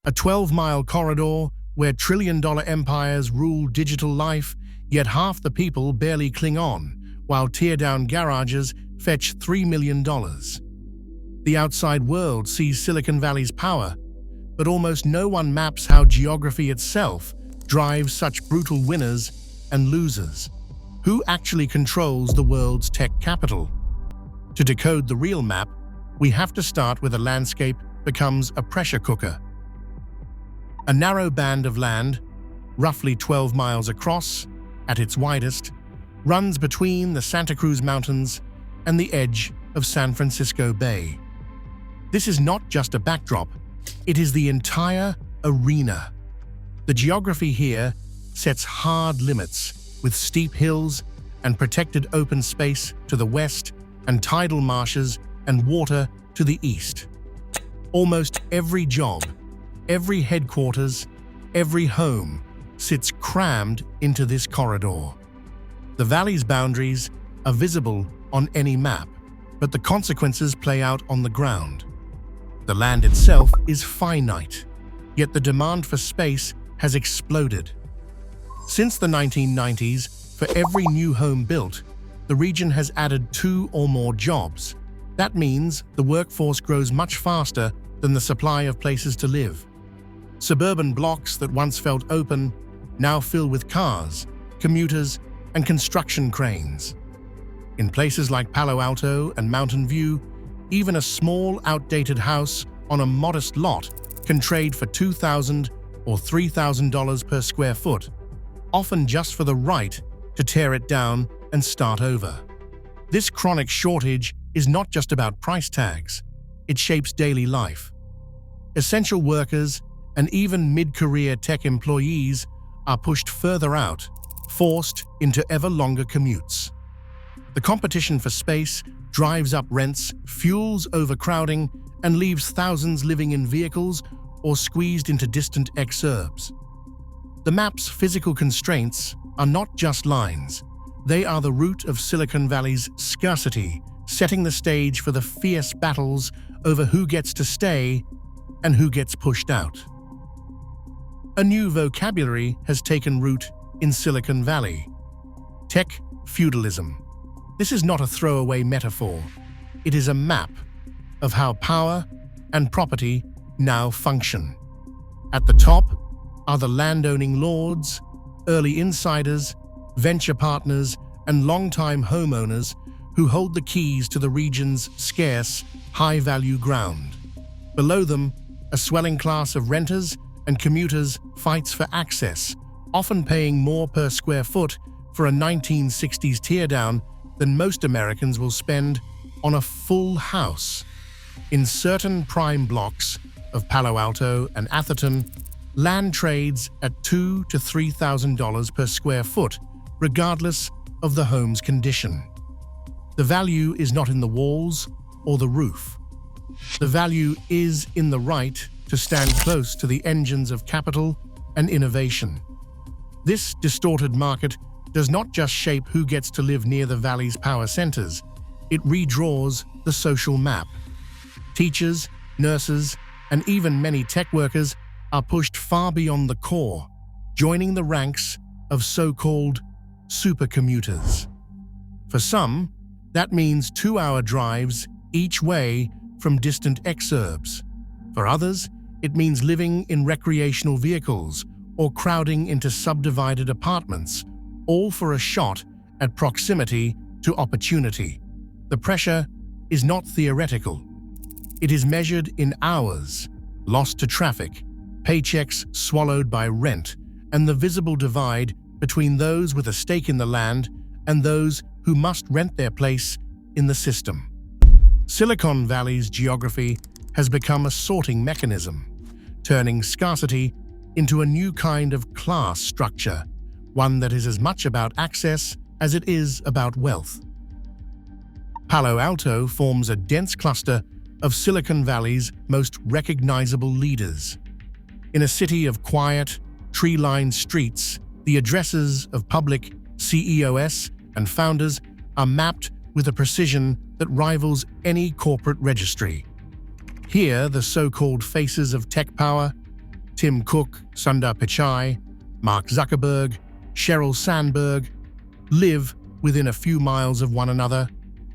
A 12-mile corridor where trillion-dollar empires rule digital life, yet half the people barely cling on, while tear-down garages fetch $3 million. The outside world sees Silicon Valley's power, but almost no one maps how geography itself drives such brutal winners and losers. Who actually controls the world's tech capital? To decode the real map, we have to start with a landscape becomes a pressure cooker. A narrow band of land, roughly 12 miles across, at its widest, runs between the Santa Cruz Mountains and the edge of San Francisco Bay. This is not just a backdrop, it is the entire arena. The geography here sets hard limits, with steep hills and protected open space to the west and tidal marshes and water to the east. Almost every job, every headquarters, every home sits crammed into this corridor. The valley's boundaries are visible on any map, but the consequences play out on the ground. The land itself is finite, yet the demand for space has exploded. Since the 1990s, for every new home built, the region has added 2 or more jobs. That means the workforce grows much faster than the supply of places to live. Suburban blocks that once felt open now fill with cars, commuters, and construction cranes. In places like Palo Alto and Mountain View, even a small, outdated house on a modest lot can trade for $2,000 or $3,000 per square foot, often just for the right to tear it down and start over. This chronic shortage is not just about price tags, it shapes daily life. Essential workers and even mid-career tech employees are pushed further out, forced into ever longer commutes. The competition for space drives up rents, fuels overcrowding, and leaves thousands living in vehicles or squeezed into distant exurbs. The map's physical constraints are not just lines. They are the root of Silicon Valley's scarcity, setting the stage for the fierce battles over who gets to stay and who gets pushed out. A new vocabulary has taken root in Silicon Valley: tech feudalism. This is not a throwaway metaphor. It is a map of how power and property now function. At the top are the landowning lords, early insiders, venture partners, and longtime homeowners who hold the keys to the region's scarce, high-value ground. Below them, a swelling class of renters and commuters fights for access, often paying more per square foot for a 1960s teardown than most Americans will spend on a full house. In certain prime blocks of Palo Alto and Atherton, land trades at $2,000 to $3,000 per square foot, regardless of the home's condition. The value is not in the walls or the roof. The value is in the right to stand close to the engines of capital and innovation. This distorted market does not just shape who gets to live near the valley's power centers, it redraws the social map. Teachers, nurses, and even many tech workers are pushed far beyond the core, joining the ranks of so-called supercommuters. For some, that means 2-hour drives each way from distant exurbs. For others, it means living in recreational vehicles or crowding into subdivided apartments, all for a shot at proximity to opportunity. The pressure is not theoretical. It is measured in hours, lost to traffic, paychecks swallowed by rent, and the visible divide between those with a stake in the land and those who must rent their place in the system. Silicon Valley's geography has become a sorting mechanism, turning scarcity into a new kind of class structure, one that is as much about access as it is about wealth. Palo Alto forms a dense cluster of Silicon Valley's most recognizable leaders. In a city of quiet, tree-lined streets, the addresses of public CEOs and founders are mapped with a precision that rivals any corporate registry. Here, the so-called faces of tech power, Tim Cook, Sundar Pichai, Mark Zuckerberg, Sheryl Sandberg live within a few miles of one another,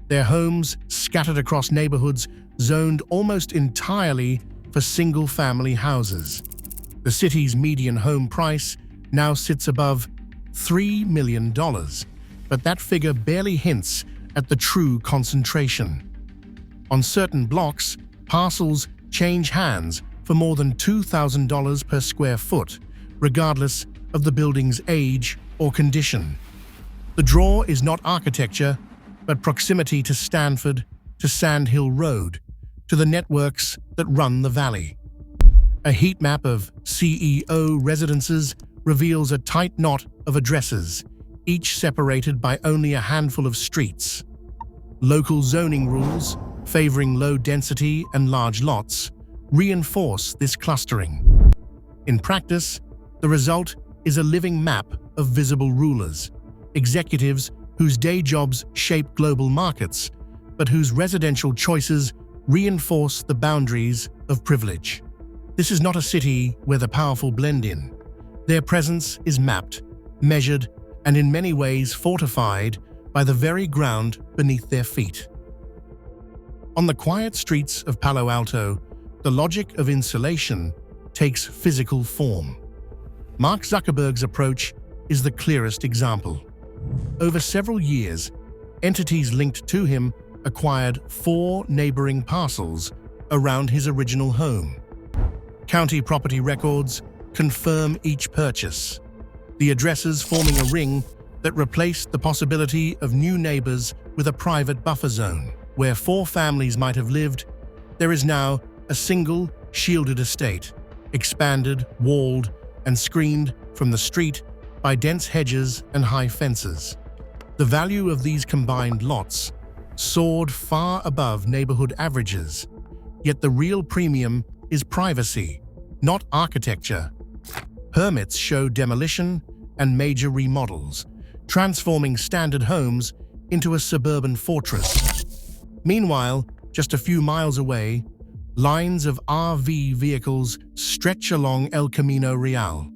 their homes scattered across neighborhoods zoned almost entirely for single-family houses. The city's median home price now sits above $3 million, but that figure barely hints at the true concentration. On certain blocks, parcels change hands for more than $2,000 per square foot, regardless of the building's age or condition. The draw is not architecture, but proximity to Stanford, to Sand Hill Road, to the networks that run the valley. A heat map of CEO residences reveals a tight knot of addresses, each separated by only a handful of streets. Local zoning rules, favoring low density and large lots, reinforce this clustering. In practice, the result is a living map of visible rulers, executives whose day jobs shape global markets, but whose residential choices reinforce the boundaries of privilege. This is not a city where the powerful blend in. Their presence is mapped, measured, and in many ways fortified by the very ground beneath their feet. On the quiet streets of Palo Alto, the logic of insulation takes physical form. Mark Zuckerberg's approach is the clearest example. Over several years, entities linked to him acquired 4 neighboring parcels around his original home. County property records confirm each purchase, the addresses forming a ring that replaced the possibility of new neighbors with a private buffer zone. Where 4 families might have lived, there is now a single, shielded estate, expanded, walled, and screened from the street by dense hedges and high fences. The value of these combined lots soared far above neighborhood averages, yet the real premium is privacy, not architecture. Permits show demolition and major remodels, transforming standard homes into a suburban fortress. Meanwhile, just a few miles away, lines of RV vehicles stretch along El Camino Real.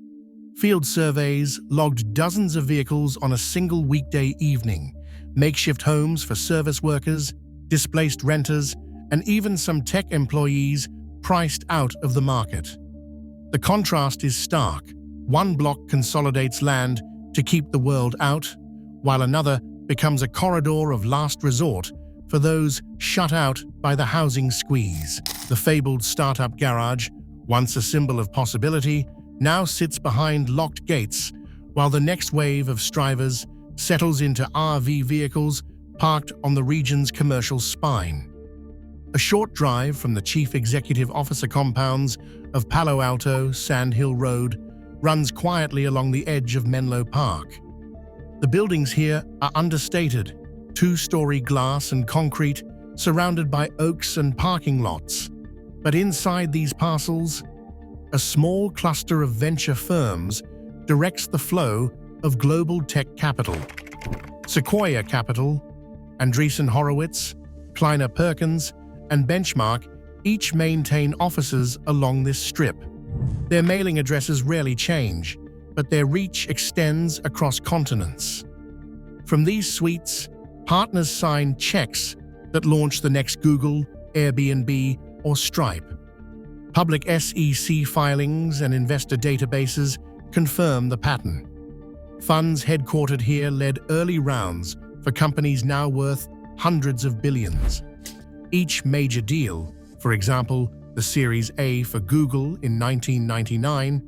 Field surveys logged dozens of vehicles on a single weekday evening, makeshift homes for service workers, displaced renters, and even some tech employees priced out of the market. The contrast is stark. One block consolidates land to keep the world out, while another becomes a corridor of last resort for those shut out by the housing squeeze. The fabled startup garage, once a symbol of possibility, now sits behind locked gates, while the next wave of strivers settles into RV vehicles parked on the region's commercial spine. A short drive from the chief executive officer compounds of Palo Alto, Sand Hill Road, runs quietly along the edge of Menlo Park. The buildings here are understated, 2-story glass and concrete, surrounded by oaks and parking lots. But inside these parcels, a small cluster of venture firms directs the flow of global tech capital. Sequoia Capital, Andreessen Horowitz, Kleiner Perkins, and Benchmark each maintain offices along this strip. Their mailing addresses rarely change, but their reach extends across continents. From these suites, partners sign checks that launch the next Google, Airbnb, or Stripe. Public SEC filings and investor databases confirm the pattern. Funds headquartered here led early rounds for companies now worth hundreds of billions. Each major deal, for example, the Series A for Google in 1999,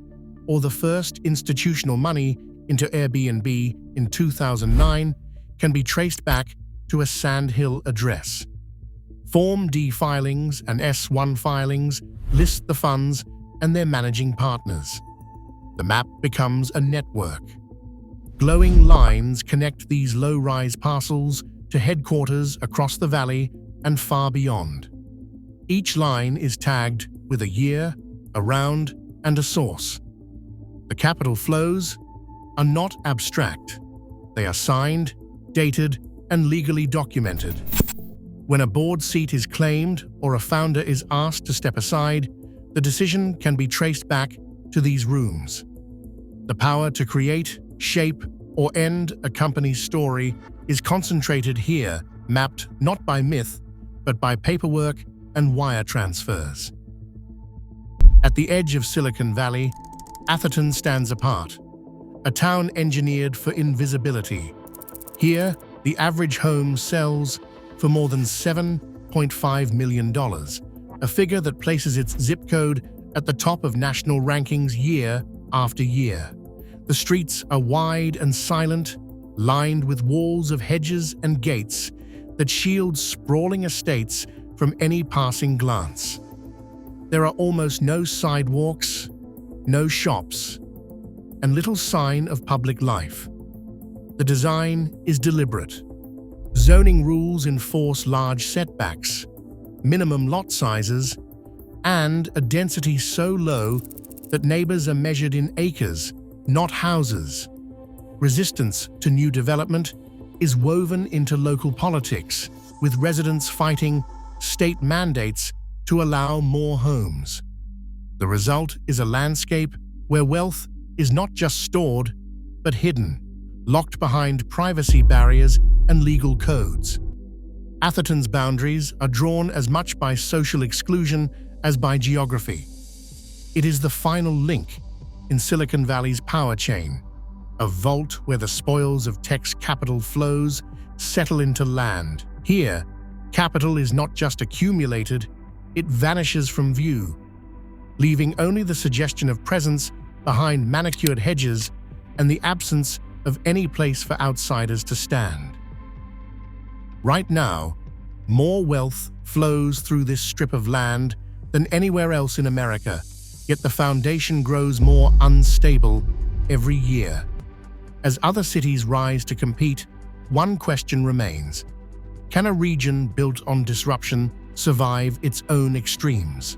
or the first institutional money into Airbnb in 2009, can be traced back to a Sand Hill address. Form D filings and S1 filings list the funds and their managing partners. The map becomes a network. Glowing lines connect these low-rise parcels to headquarters across the valley and far beyond. Each line is tagged with a year, a round, and a source. The capital flows are not abstract. They are signed, dated, and legally documented. When a board seat is claimed or a founder is asked to step aside, the decision can be traced back to these rooms. The power to create, shape, or end a company's story is concentrated here, mapped not by myth, but by paperwork and wire transfers. At the edge of Silicon Valley, Atherton stands apart, a town engineered for invisibility. Here, the average home sells for more than $7.5 million, a figure that places its zip code at the top of national rankings year after year. The streets are wide and silent, lined with walls of hedges and gates that shield sprawling estates from any passing glance. There are almost no sidewalks, no shops, and little sign of public life. The design is deliberate. Zoning rules enforce large setbacks, minimum lot sizes, and a density so low that neighbors are measured in acres, not houses. Resistance to new development is woven into local politics, with residents fighting state mandates to allow more homes. The result is a landscape where wealth is not just stored, but hidden, locked behind privacy barriers and legal codes. Atherton's boundaries are drawn as much by social exclusion as by geography. It is the final link in Silicon Valley's power chain, a vault where the spoils of tech's capital flows settle into land. Here, capital is not just accumulated, it vanishes from view, leaving only the suggestion of presence behind manicured hedges and the absence of any place for outsiders to stand. Right now, more wealth flows through this strip of land than anywhere else in America, yet the foundation grows more unstable every year. As other cities rise to compete, one question remains: can a region built on disruption survive its own extremes?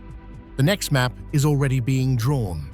The next map is already being drawn.